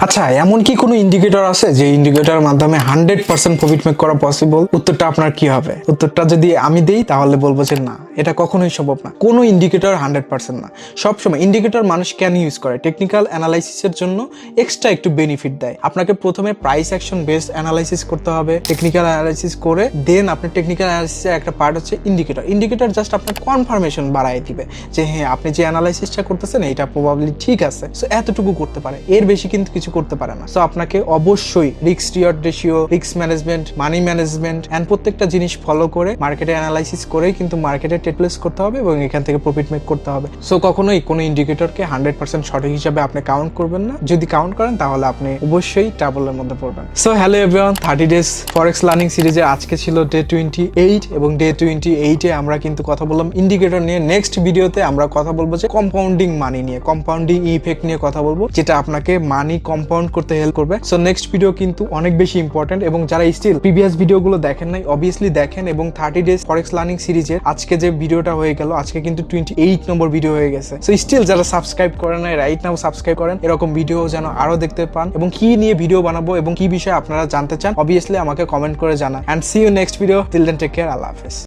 আচ্ছা, এমন কি কোনো ইন্ডিকেটর আছে যে ইন্ডিকেটরের মাধ্যমে 100% প্রফিট মেক করা পসিবল? উত্তরটা আপনার কি হবে? উত্তরটা যদি আমি দেই তাহলে বলবো যে না, এটা কখনোই সম্ভব না। কোনো ইন্ডিকেটর 100% না। সবসময় ইন্ডিকেটর মানুষ কেন ইউজ করে? টেকনিক্যাল অ্যানালাইসিসের জন্য এক্সট্রা একটু বেনিফিট দেয়। আপনাকে প্রথমে প্রাইস অ্যাকশন বেসড অ্যানালাইসিস করতে হবে, টেকনিক্যাল অ্যানালাইসিস করে দেন আপনার টেকনিক্যাল অ্যানালাইসিসের একটা পার্ট হচ্ছে ইন্ডিকেটর। ইন্ডিকেটর জাস্ট আপনার কনফার্মেশন বাড়ায় দিবে যে হ্যাঁ, আপনি যে অ্যানালাইসিসটা করতেছেন এটা প্রবাবলি ঠিক আছে। সো এতটুকু করতে পারে, এর বেশি কিন্তু কিছু করতে পারে না। সো আপনাকে অবশ্যই risk reward ratio, risk management, money management and প্রত্যেকটা জিনিস ফলো করে মার্কেটে অ্যানালাইসিস করেই কিন্তু মার্কেটে ট্রেড প্লেস করতে হবে এবং এখান থেকে প্রফিট মেক করতে হবে। সো কখনোই কোনো ইন্ডিকেটরকে 100% সঠিক হিসাবে আপনি কাউন্ট করবেন না। যদি কাউন্ট করেন তাহলে আপনি অবশ্যই ট্রাবলের মধ্যে পড়বেন। সো হ্যালো এভরিওয়ান, 30 ডেজ ফরেক্স লার্নিং সিরিজে আজকে ছিল ডে 28 এবং ডে 28-এ আমরা কিন্তু কথা বললাম ইন্ডিকেটর নিয়ে। নেক্সট ভিডিওতে আমরা কথা বলবো যে কম্পাউন্ডিং মানি নিয়ে, কম্পাউন্ডিং ইফেক্ট নিয়ে কথা বলবো, যেটা আপনাকে মানি কম্পাউন্ড করতে হেল্প করবে। সো নেক্সট ভিডিও কিন্তু অনেক বেশি ইম্পর্টেন্ট এবং যারা স্টিল প্রিভিয়াস ভিডিওগুলো দেখেন নাই অবভিয়াসলি দেখেন এবং 30 ডেজ ফরেক্স লার্নিং সিরিজের আজকে যে ভিডিওটা হয়ে গেল, আজকে কিন্তু 28 নম্বর ভিডিও হয়ে গেছে। সো স্টিল যারা সাবস্ক্রাইব করেন নাই, রাইট নাও সাবস্ক্রাইব করেন, এরকম ভিডিও যেন আরো দেখতে পান এবং কি নিয়ে ভিডিও বানাবো এবং কি বিষয়ে আপনারা জানতে চান অবভিয়াসলি আমাকে কমেন্ট করে জানান। And see you next video. Till then take care, আল্লাহ হাফেজ।